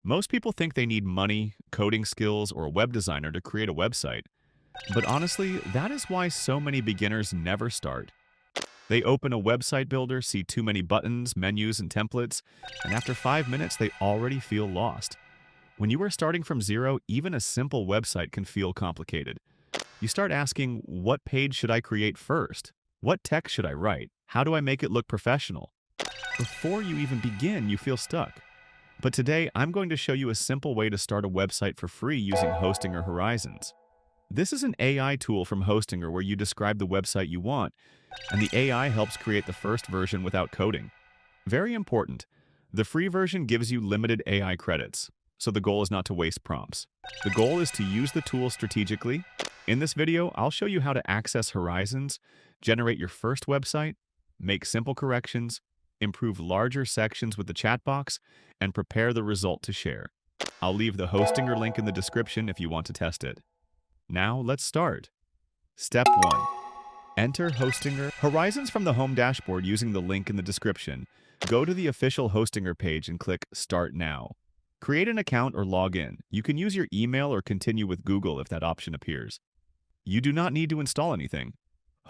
Most people think they need money, coding skills, or a web designer to create a website. But honestly, that is why so many beginners never start. They open a website builder, see too many buttons, menus, and templates, and after 5 minutes, they already feel lost. When you are starting from zero, even a simple website can feel complicated. You start asking, what page should I create first? What text should I write? How do I make it look professional? Before you even begin, you feel stuck. But today, I'm going to show you a simple way to start a website for free using Hostinger Horizons. This is an AI tool from Hostinger where you describe the website you want, and the AI helps create the first version without coding. Very important, the free version gives you limited AI credits, so the goal is not to waste prompts. The goal is to use the tool strategically. In this video, I'll show you how to access Horizons, generate your first website, make simple corrections, improve larger sections with the chat box, and prepare the result to share. I'll leave the Hostinger link in the description if you want to test it. Now, let's start. Step 1. Enter Hostinger Horizons from the home dashboard using the link in the description. Go to the official Hostinger page and click Start Now. Create an account or log in. You can use your email or continue with Google if that option appears. You do not need to install anything.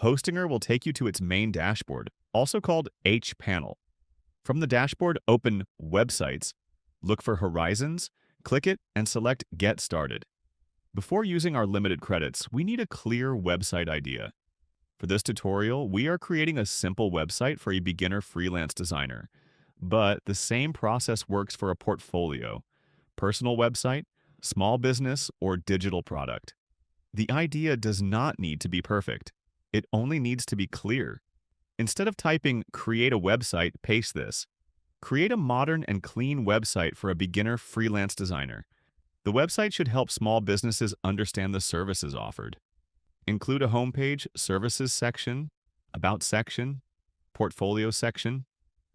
Hostinger will take you to its main dashboard, also called H panel. From the dashboard, open Websites, look for Horizons, click it, and select Get Started. Before using our limited credits, we need a clear website idea. For this tutorial, we are creating a simple website for a beginner freelance designer. But the same process works for a portfolio, personal website, small business, or digital product. The idea does not need to be perfect. It only needs to be clear. Instead of typing "create a website," paste this. Create a modern and clean website for a beginner freelance designer. The website should help small businesses understand the services offered. Include a homepage, services section, about section, portfolio section,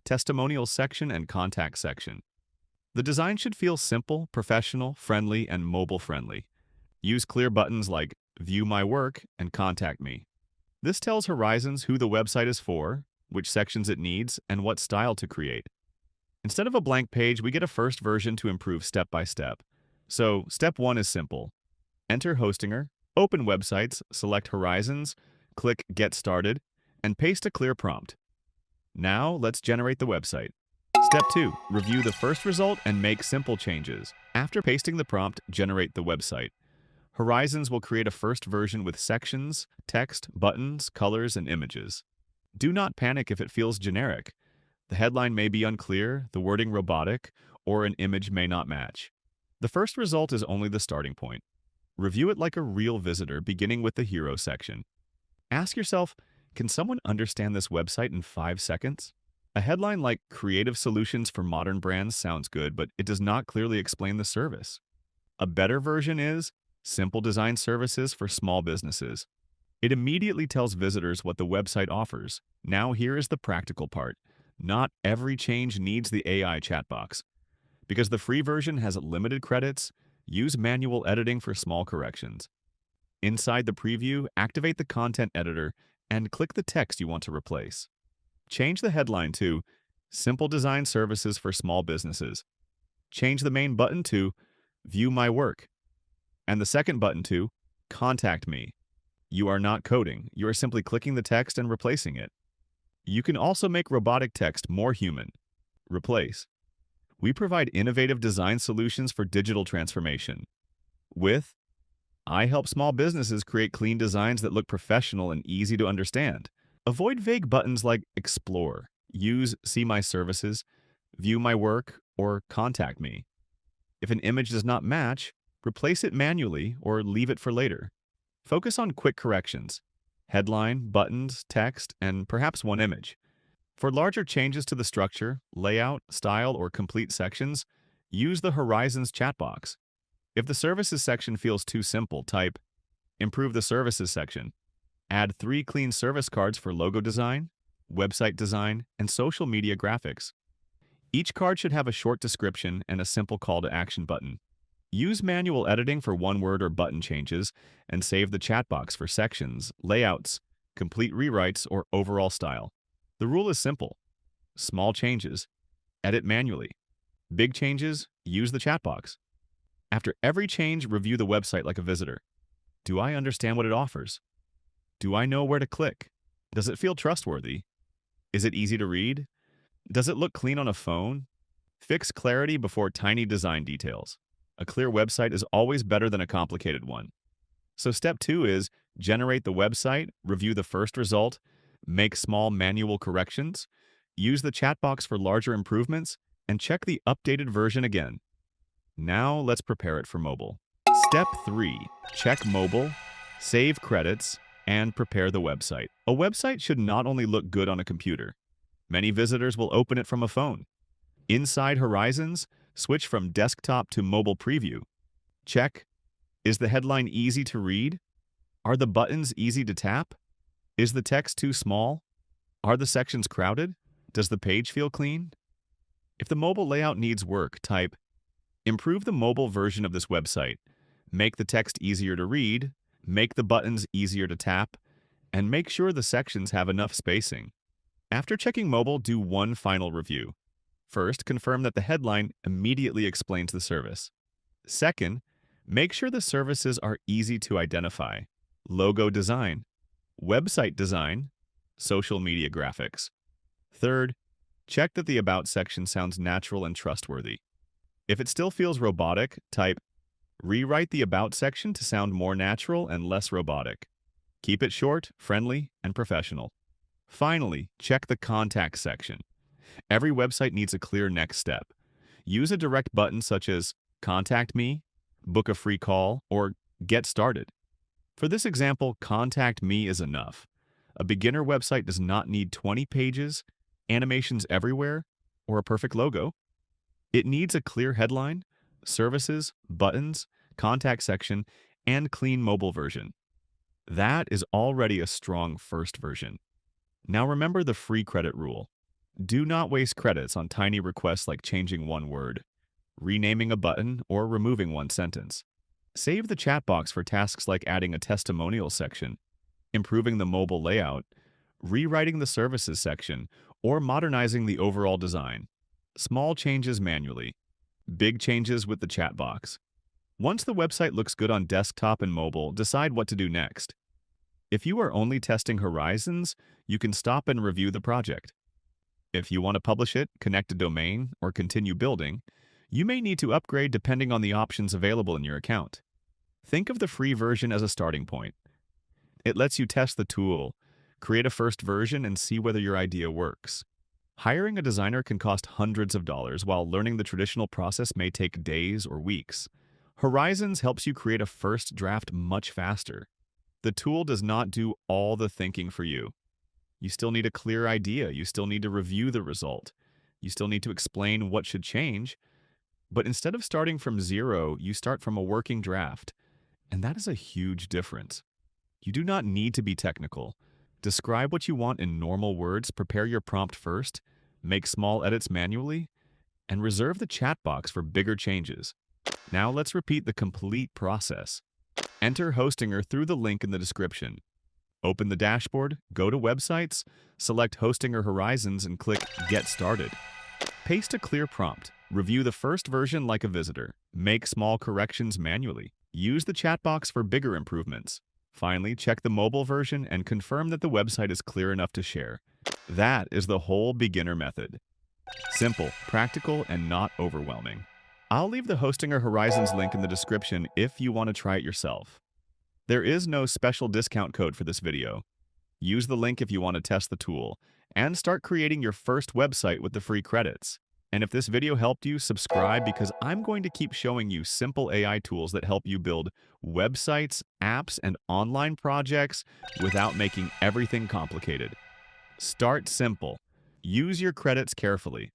testimonials section, and contact section. The design should feel simple, professional, friendly, and mobile-friendly. Use clear buttons like View My Work and Contact Me. This tells Horizons who the website is for, which sections it needs, and what style to create. Instead of a blank page, we get a first version to improve step by step. So, step 1 is simple. Enter Hostinger, open Websites, select Horizons, click Get Started, and paste a clear prompt. Now, let's generate the website. Step 2. Review the first result and make simple changes. After pasting the prompt, generate the website. Horizons will create a first version with sections, text, buttons, colors, and images. Do not panic if it feels generic. The headline may be unclear, the wording robotic, or an image may not match. The first result is only the starting point. Review it like a real visitor, beginning with the hero section. Ask yourself, can someone understand this website in 5 seconds? A headline like "Creative Solutions for Modern Brands" sounds good, but it does not clearly explain the service. A better version is "Simple Design Services for Small Businesses." It immediately tells visitors what the website offers. Now here is the practical part. Not every change needs the AI chat box. Because the free version has limited credits, use manual editing for small corrections. Inside the preview, activate the content editor and click the text you want to replace. Change the headline to "Simple Design Services for Small Businesses." Change the main button to "View My Work," and the second button to "Contact Me." You are not coding, you are simply clicking the text and replacing it. You can also make robotic text more human. Replace. We provide innovative design solutions for digital transformation. With I help small businesses create clean designs that look professional and easy to understand. Avoid vague buttons like Explore. Use See My Services, View My Work, or Contact Me. If an image does not match, replace it manually or leave it for later. Focus on quick corrections: headline, buttons, text, and perhaps one image. For larger changes to the structure, layout, style, or complete sections, use the Horizons chat box. If the Services section feels too simple, type Improve the Services section. Add 3 clean service cards for logo design, website design, and social media graphics. Each card should have a short description and a simple call to action button. Use manual editing for one-word or button changes, and save the chat box for sections, layouts, complete rewrites, or overall style. The rule is simple. Small changes. Edit manually. Big changes, use the chat box. After every change, review the website like a visitor. Do I understand what it offers? Do I know where to click? Does it feel trustworthy? Is it easy to read? Does it look clean on a phone? Fix clarity before tiny design details. A clear website is always better than a complicated one. So step 2 is generate the website, review the first result, make small manual corrections, use the chat box for larger improvements, and check the updated version again. Now let's prepare it for mobile. Step 3, check mobile, save credits, and prepare the website. A website should not only look good on a computer. Many visitors will open it from a phone. Inside Horizons, switch from desktop to mobile preview. Check, is the headline easy to read? Are the buttons easy to tap? Is the text too small? Are the sections crowded? Does the page feel clean? If the mobile layout needs work, type, improve the mobile version of this website. Make the text easier to read, make the buttons easier to tap, and make sure the sections have enough spacing. After checking mobile, do one final review. First, confirm that the headline immediately explains the service. Second, make sure the services are easy to identify. Logo design, website design, social media graphics. Third, check that the About section sounds natural and trustworthy. If it still feels robotic, type, rewrite the About section to sound more natural and less robotic. Keep it short, friendly, and professional. Finally, check the Contact section. Every website needs a clear next step. Use a direct button such as Contact Me, Book a free call, or Get Started. For this example, Contact Me is enough. A beginner website does not need 20 pages, animations everywhere, or a perfect logo. It needs a clear headline, services, buttons, contact section, and clean mobile version. That is already a strong first version. Now remember the free credit rule. Do not waste credits on tiny requests like changing one word, renaming a button, or removing one sentence. Save the chat box for tasks like adding a testimonial section, improving the mobile layout, rewriting the services section, or modernizing the overall design. Small changes manually, big changes with the chat box. Once the website looks good on desktop and mobile, decide what to do next. If you are only testing Horizons, you can stop and review the project. If you want to publish it, connect a domain, or continue building, you may need to upgrade depending on the options available in your account. Think of the free version as a starting point. It lets you test the tool, create a first version, and see whether your idea works. Hiring a designer can cost hundreds of dollars, while learning the traditional process may take days or weeks. Horizons helps you create a first draft much faster. The tool does not do all the thinking for you. You still need a clear idea. You still need to review the result. You still need to explain what should change. But instead of starting from zero, you start from a working draft. And that is a huge difference. You do not need to be technical. Describe what you want in normal words, prepare your prompt first, make small edits manually, and reserve the chat box for bigger changes. Now let's repeat the complete process. Enter Hostinger through the link in the description. Open the dashboard, go to Websites, select Hostinger Horizons, and click Get Started. Paste a clear prompt. Review the first version like a visitor. Make small corrections manually. Use the chat box for bigger improvements. Finally, check the mobile version and confirm that the website is clear enough to share. That is the whole beginner method. Simple, practical, and not overwhelming. I'll leave the Hostinger Horizons link in the description if you want to try it yourself. There is no special discount code for this video. Use the link if you want to test the tool and start creating your first website with the free credits. And if this video helped you, subscribe because I'm going to keep showing you simple AI tools that help you build websites, apps, and online projects without making everything complicated. Start simple. Use your credits carefully.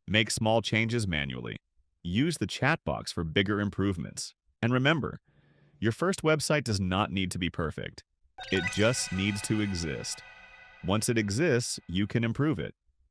Make small changes manually. Use the chat box for bigger improvements. And remember, your first website does not need to be perfect. It just needs to exist. Once it exists, you can improve it.